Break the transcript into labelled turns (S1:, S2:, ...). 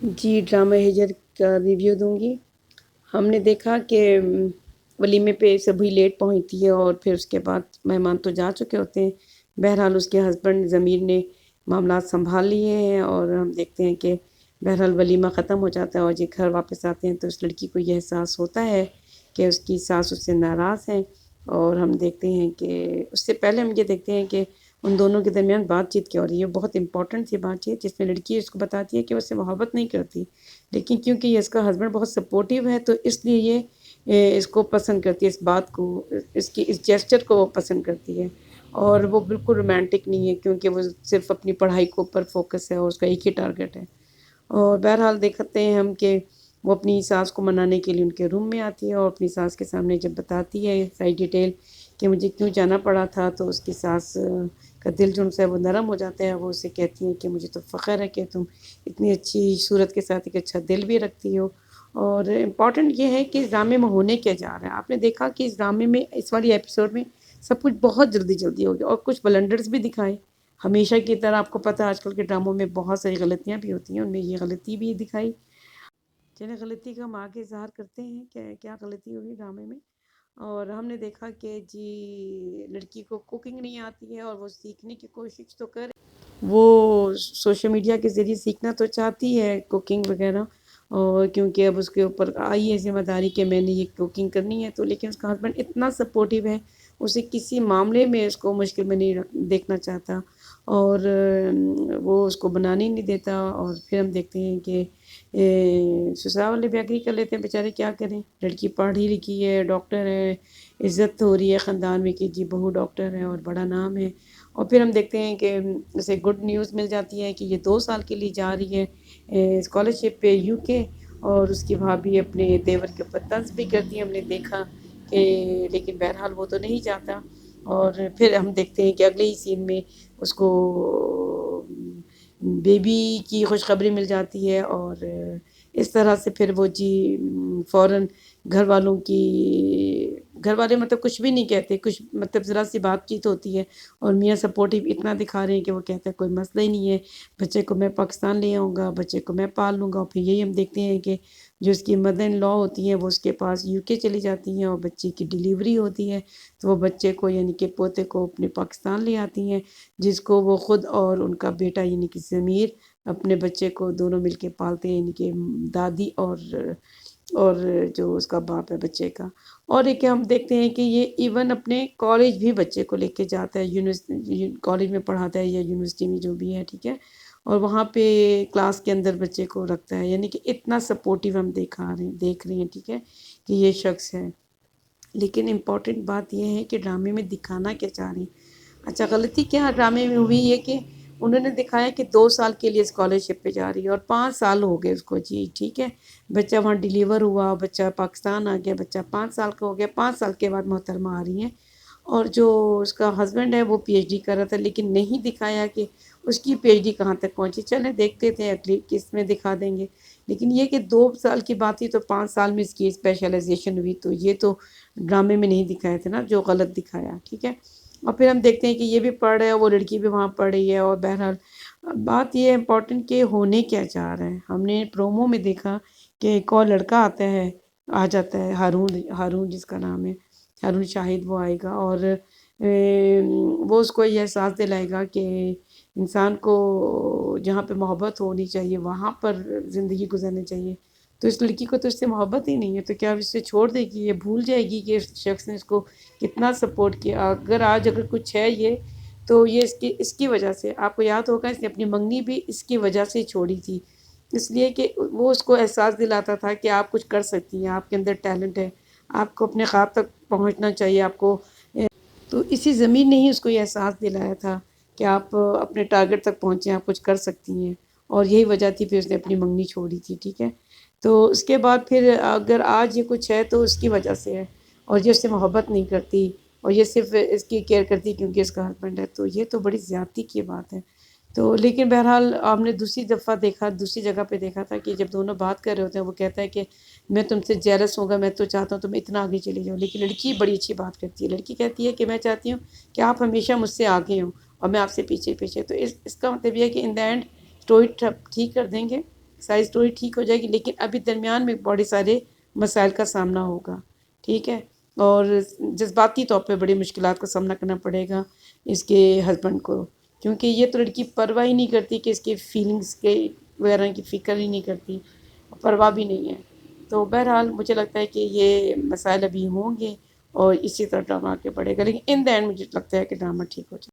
S1: جی drama ہجر کا review دوں گی۔ ہم نے دیکھا کہ ولیمے پہ سبھی لیٹ پہنچتی ہے اور پھر اس کے بعد مہمان تو جا چکے ہوتے ہیں۔ بہرحال اس کے ہسبینڈ ضمیر نے معاملات سنبھال لیے ہیں اور ہم دیکھتے ہیں کہ بہرحال ولیمہ ختم ہو جاتا ہے اور یہ گھر واپس آتے ہیں تو اس لڑکی کو یہ احساس ہوتا ہے کہ اس کی ساس اس سے ناراض ہیں، اور ہم دیکھتے ہیں کہ اس سے پہلے ہم یہ دیکھتے ہیں کہ ان دونوں کے درمیان بات چیت کیا ہو رہی ہے۔ بہت امپورٹنٹ سی بات چیت جس میں لڑکی اس کو بتاتی ہے کہ وہ اس سے محبت نہیں کرتی، لیکن کیونکہ یہ اس کا ہسبینڈ بہت سپورٹیو ہے تو اس لیے یہ اس کو پسند کرتی ہے، اس بات کو، اس جیسچر کو وہ پسند کرتی ہے۔ اور وہ بالکل رومانٹک نہیں ہے کیونکہ وہ صرف اپنی پڑھائی کے اوپر فوکس ہے اور اس کا ایک ہی ٹارگٹ ہے۔ اور بہرحال دیکھتے ہیں ہم کہ وہ اپنی ساس کو منانے کے لیے ان کے روم میں آتی ہے اور اپنی ساس کے سامنے جب بتاتی ہے ساری ڈیٹیل کہ مجھے کیوں جانا پڑا تھا، تو اس کی ساس کا دل جو ان سے وہ نرم ہو جاتا ہے۔ وہ اسے کہتی ہیں کہ مجھے تو فخر ہے کہ تم اتنی اچھی صورت کے ساتھ ایک اچھا دل بھی رکھتی ہو۔ اور امپورٹنٹ یہ ہے کہ اس ڈرامے میں ہونے کیا جا رہا ہے۔ آپ نے دیکھا کہ اس ڈرامے میں اس والی ایپیسوڈ میں سب کچھ بہت جلدی جلدی ہو گیا اور کچھ بلنڈرز بھی دکھائے۔ ہمیشہ کی طرح آپ کو پتہ ہے آج کل کے ڈراموں میں بہت ساری غلطیاں بھی ہوتی ہیں، ان میں یہ غلطی بھی دکھائی۔ چلیں غلطی کا ہم آگے اظہار کرتے ہیں کہ کیا غلطی ہوئی ڈرامے میں۔ اور ہم نے دیکھا کہ جی لڑکی کو کوکنگ نہیں آتی ہے اور وہ سیکھنے کی کوشش تو کر، وہ سوشل میڈیا کے ذریعے سیکھنا تو چاہتی ہے کوکنگ وغیرہ، اور کیونکہ اب اس کے اوپر آئی ہے ذمہ داری کہ میں نے یہ کوکنگ کرنی ہے، تو لیکن اس کا ہسبینڈ اتنا سپورٹیو ہے، اسے کسی معاملے میں اس کو مشکل میں نہیں دیکھنا چاہتا اور وہ اس کو بنانے ہی نہیں دیتا۔ اور پھر ہم دیکھتے ہیں کہ سسرال والے بھی ایگری کر لیتے ہیں، بیچارے کیا کریں، لڑکی پڑھی لکھی ہے، ڈاکٹر ہے، عزت ہو رہی ہے خاندان میں کہ جی بہو ڈاکٹر ہے اور بڑا نام ہے۔ اور پھر ہم دیکھتے ہیں کہ اسے گڈ نیوز مل جاتی ہے کہ یہ 2 سال کے لیے جا رہی ہے اسکالرشپ پہ UK، اور اس کی بھابھی اپنے دیور کے اوپر طنز بھی کرتی ہے، ہم نے دیکھا کہ، لیکن بہرحال وہ تو نہیں جاتا۔ اور پھر ہم دیکھتے ہیں کہ اگلے ہی سین میں اس کو بیبی کی خوشخبری مل جاتی ہے، اور اس طرح سے پھر وہ جی فوراً گھر والے مطلب کچھ بھی نہیں کہتے، کچھ مطلب ذرا سی بات چیت ہوتی ہے اور میاں سپورٹیو اتنا دکھا رہے ہیں کہ وہ کہتا ہے کوئی مسئلہ ہی نہیں ہے، بچے کو میں پاکستان لے آؤں گا، بچے کو میں پال لوں گا۔ اور پھر یہی ہم دیکھتے ہیں کہ جو اس کی مدر ان لا ہوتی ہیں وہ اس کے پاس UK چلی جاتی ہیں اور بچے کی ڈیلیوری ہوتی ہے، تو وہ بچے کو یعنی کہ پوتے کو اپنے پاکستان لے آتی ہیں، جس کو وہ خود اور ان کا بیٹا یعنی کہ ضمیر اپنے بچے کو دونوں مل کے پالتے ہیں، یعنی کہ دادی اور جو اس کا باپ ہے بچے کا۔ اور ایک ہم دیکھتے ہیں کہ یہ ایون اپنے کالج بھی بچے کو لے کے جاتا ہے، کالج میں پڑھاتا ہے یا یونیورسٹی میں جو بھی ہے، ٹھیک ہے، اور وہاں پہ کلاس کے اندر بچے کو رکھتا ہے، یعنی کہ اتنا سپورٹیو ہم دیکھ رہے ہیں، ٹھیک ہے، کہ یہ شخص ہے۔ لیکن امپورٹنٹ بات یہ ہے کہ ڈرامے میں دکھانا کیا چاہ رہے ہیں۔ اچھا غلطی کیا ڈرامے میں ہوئی یہ کہ انہوں نے دکھایا کہ 2 سال کے لیے اسکالرشپ پہ جا رہی ہے اور 5 سال ہو گئے اس کو، جی ٹھیک ہے، بچہ وہاں ڈیلیور ہوا، بچہ پاکستان آ گیا، بچہ 5 سال کا ہو گیا، 5 سال کے بعد محترمہ آ رہی ہیں، اور جو اس کا ہسبینڈ ہے وہ PhD کر رہا تھا، لیکن نہیں دکھایا کہ اس کی PhD کہاں تک پہنچی۔ چلیں دیکھتے تھے اگلی کس میں دکھا دیں گے، لیکن یہ کہ 2 سال کی بات تھی تو 5 سال میں اس کی اسپیشلائزیشن ہوئی، تو یہ تو ڈرامے میں نہیں دکھایا تھا نا، جو غلط دکھایا، ٹھیک ہے۔ اور پھر ہم دیکھتے ہیں کہ یہ بھی پڑھ رہا ہے، وہ لڑکی بھی وہاں پڑھ رہی ہے، اور بہرحال بات یہ ہے امپورٹنٹ کہ ہونے کیا چاہ رہا ہے۔ ہم نے پرومو میں دیکھا کہ ایک اور لڑکا آ جاتا ہے، ہارون جس کا نام ہے، ہارون شاہد، وہ آئے گا اور وہ اس کو یہ احساس دلائے گا کہ انسان کو جہاں پہ محبت ہونی چاہیے وہاں پر زندگی گزارنی چاہیے۔ تو اس لڑکی کو تو اس سے محبت ہی نہیں ہے، تو کیا اس سے چھوڑ دے گی، یہ بھول جائے گی کہ اس شخص نے اس کو کتنا سپورٹ کیا۔ اگر کچھ ہے یہ تو یہ اس کی وجہ سے، آپ کو یاد ہوگا اس نے اپنی منگنی بھی اس کی وجہ سے چھوڑی تھی، اس لیے کہ وہ اس کو احساس دلاتا تھا کہ آپ کچھ کر سکتی ہیں، آپ کے اندر ٹیلنٹ ہے، آپ کو اپنے خواب تک پہنچنا چاہیے، آپ کو۔ تو اسی زمین نے ہی اس کو یہ احساس دلایا تھا کہ آپ اپنے ٹارگٹ تک پہنچیں، آپ کچھ کر سکتی ہیں، اور یہی وجہ تھی پھر اس نے اپنی منگنی چھوڑی تھی، ٹھیک ہے۔ تو اس کے بعد پھر اگر آج یہ کچھ ہے تو اس کی وجہ سے ہے، اور یہ اس سے محبت نہیں کرتی اور یہ صرف اس کی کیئر کرتی کیونکہ اس کا ہسبینڈ ہے، تو یہ تو بڑی زیادتی کی بات ہے۔ تو لیکن بہرحال ہم نے دوسری جگہ پہ دیکھا تھا کہ جب دونوں بات کر رہے ہوتے ہیں وہ کہتا ہے کہ میں تم سے جیلس ہوں گا، میں تو چاہتا ہوں تم اتنا آگے چلی جاؤ، لیکن لڑکی بڑی اچھی بات کرتی ہے، لڑکی کہتی ہے کہ میں چاہتی ہوں کہ آپ ہمیشہ مجھ سے آگے ہوں اور میں آپ سے پیچھے پیچھے، تو اس کا مطلب یہ ہے کہ ان دا اینڈ اسٹوری ٹھیک کر دیں گے۔ ساری اسٹوری ٹھیک ہو جائے گی، لیکن ابھی درمیان میں بڑے سارے مسائل کا سامنا ہوگا، ٹھیک ہے، اور جذباتی طور پہ بڑی مشکلات کا سامنا کرنا پڑے گا اس کے ہسبینڈ کو، کیونکہ یہ تو لڑکی پرواہ ہی نہیں کرتی کہ اس کے فیلنگس کے وغیرہ کی فکر ہی نہیں کرتی، پرواہ بھی نہیں ہے۔ تو بہرحال مجھے لگتا ہے کہ یہ مسائل ابھی ہوں گے اور اسی طرح ڈرامہ آگے بڑھے گا، لیکن ان دا اینڈ مجھے لگتا ہے کہ ڈرامہ ٹھیک ہو جائے۔